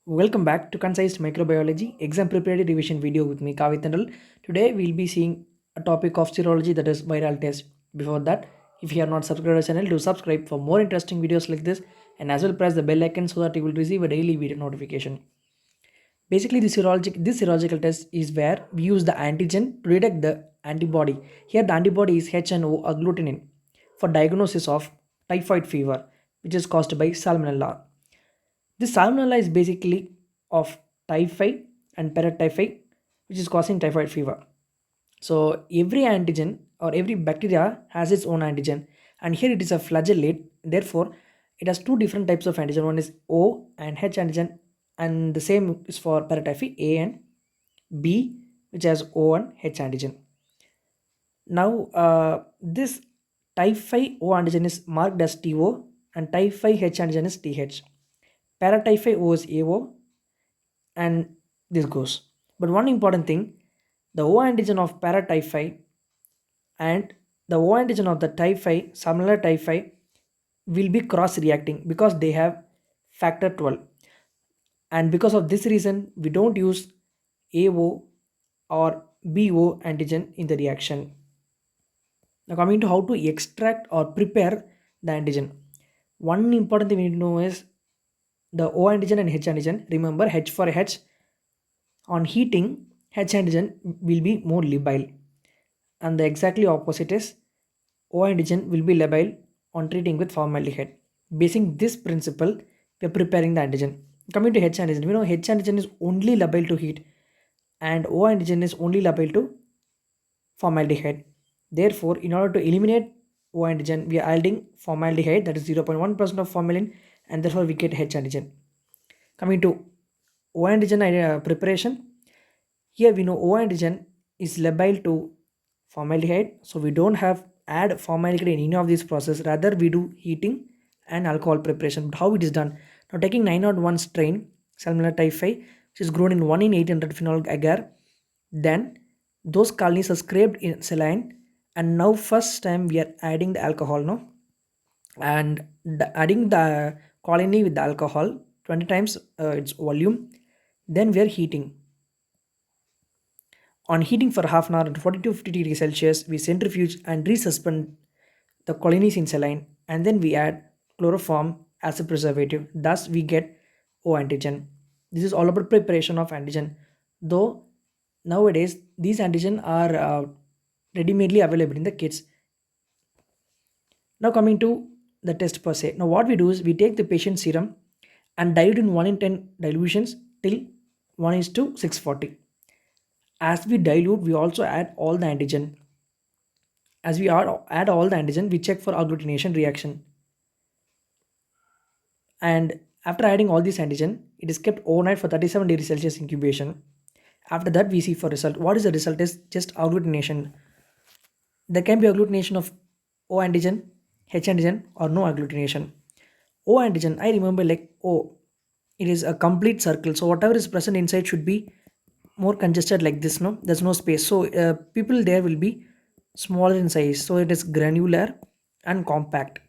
Welcome back to Concise Microbiology Exam Preparatory Revision video with me, Kavithandal. Today we'll be seeing a topic of serology, that is viral test. Before that, if you are not subscribed to our channel, do subscribe for more interesting videos like this, and as well press the bell icon so that you will receive a daily video notification. Basically, this serological test is where we use the antigen to detect the antibody. Here the antibody is HNO agglutinin for diagnosis of typhoid fever, which is caused by salmonella. This salmonella is basically of typhi and paratyphi, which is causing typhoid fever. So every antigen or every bacteria has its own antigen, and here it is a flagellate. Therefore, it has two different types of antigen. One is O and H antigen, and the same is for paratyphi A and B, which has O and H antigen. Now, this typhi O antigen is marked as TO, and typhi H antigen is TH. Paratyphi O is AO, and this goes. But one important thing, the O antigen of paratyphi and the O antigen of the typhi, similar typhi, will be cross reacting because they have factor 12. And because of this reason, we don't use AO or BO antigen in the reaction. Now, coming to how to extract or prepare the antigen. One important thing we need to know is the O antigen and H antigen. Remember, H for H, on heating, H antigen will be more labile, and the exactly opposite is O antigen will be labile on treating with formaldehyde. Basing this principle, we are preparing the antigen. Coming to H antigen, we know H antigen is only labile to heat, and O antigen is only labile to formaldehyde. Therefore, in order to eliminate O antigen, we are adding formaldehyde, that is 0.1% of formalin, and therefore we get H antigen. Coming to O antigen preparation, here we know O antigen is labile to formaldehyde, so we don't have add formaldehyde in any of these process. Rather, we do heating and alcohol preparation. But how it is done? Now, taking 901 strain Salmonella typhi, which is grown in 1 in 800 phenol agar, then those colonies are scraped in saline, and now first time we are adding the alcohol, no, and adding the colony with the alcohol 20 times its volume. Then we are heating. On heating for half an hour at 40 to 50 degrees Celsius, we centrifuge and resuspend the colonies in saline, and then we add chloroform as a preservative. Thus, we get O antigen. This is all about preparation of antigen. Though nowadays these antigen are ready-madely available in the kits. Now coming to the test per se. Now what we do is we take the patient serum and dilute in 1 in 10 dilutions till 1 is to 640. As we dilute, we also add all the antigen. As we add all the antigen, we check for agglutination reaction. And after adding all this antigen, it is kept overnight for 37 degrees Celsius incubation. After that, we see for result. What is the result? Is just agglutination. There can be agglutination of O antigen, H antigen, or no agglutination. O antigen, I remember like O, it is a complete circle. So whatever is present inside should be more congested like this. No, there's no space. So people there will be smaller in size. So it is granular and compact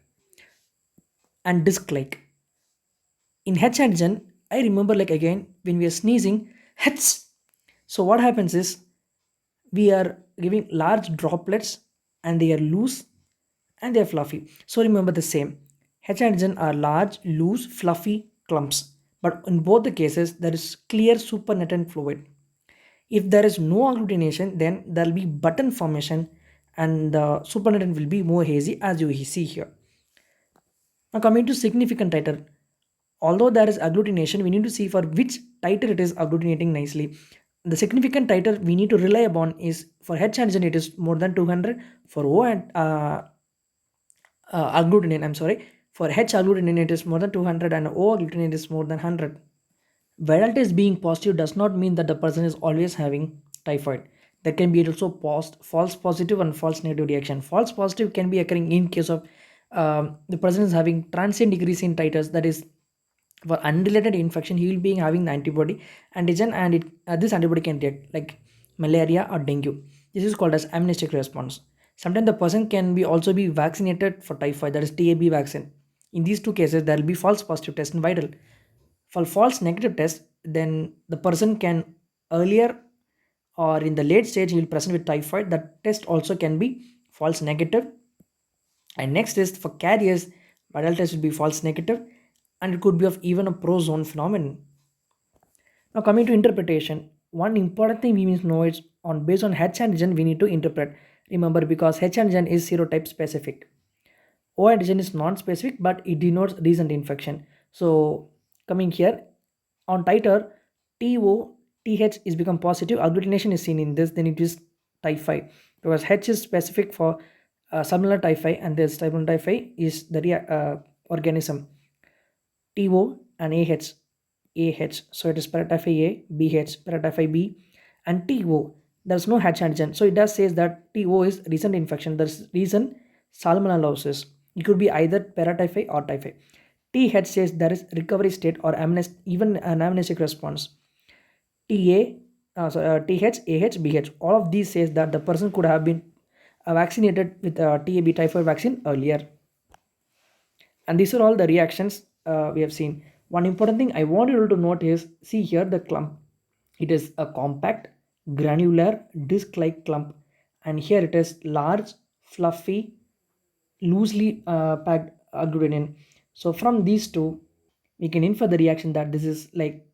and disc-like. In H antigen, I remember like again when we are sneezing, H. So what happens is we are giving large droplets, and they are loose and they are fluffy. So remember the same. H antigen are large, loose, fluffy clumps. But in both the cases, there is clear supernatant fluid. If there is no agglutination, then there will be button formation, and the supernatant will be more hazy as you see here. Now coming to significant titer. Although there is agglutination, we need to see for which titer it is agglutinating nicely. The significant titer we need to rely upon is for H antigen it is more than 200, for O and agglutinin, I'm sorry, for H agglutinin it is more than 200, and O agglutinin is more than 100. Viral test being positive does not mean that the person is always having typhoid. There can be also false positive and false negative reaction. False positive can be occurring in case of the person is having transient decrease in titers, that is for unrelated infection he will be having the antibody antigen, and this antibody can react like malaria or dengue. This is called as amnestic response. Sometimes the person can be also be vaccinated for typhoid, that is TAB vaccine. In these two cases there will be false positive test and viral. For false negative test, then the person can earlier or in the late stage he will present with typhoid. That test also can be false negative. And next is for carriers, viral test will be false negative, and it could be of even a prozone phenomenon. Now coming to interpretation, one important thing we need to know is on based on H antigen we need to interpret. Remember, because H antigen is serotype specific. O antigen is non-specific but it denotes recent infection. So coming here on titer, TO TH is become positive, agglutination is seen in this, then it is typhi, because H is specific for similar typhi, and this type 1 typhi is the organism TO and AH. So it is paratyphi A, BH, paratyphi B, and TO. There's no H antigen. So it does says that TO is recent infection. There's recent salmonellosis. It could be either paratyphi or typhi. TH says there is recovery state or even an amnestic response. TH, AH, BH. All of these says that the person could have been vaccinated with TAB typhoid vaccine earlier. And these are all the reactions we have seen. One important thing I want you to note is, see here the clump. It is a compact, granular, disc-like clump, and here it is large, fluffy, loosely packed agglutinin. So from these two, we can infer the reaction that this is like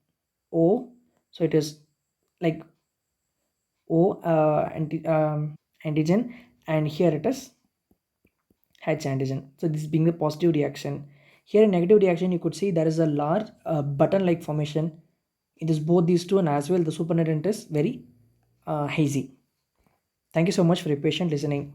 O. So it is like O antigen, and here it is H antigen. So this being the positive reaction. Here in negative reaction, you could see there is a large button-like formation. It is both these two, and as well the supernatant is very hazy. Thank you so much for your patient listening.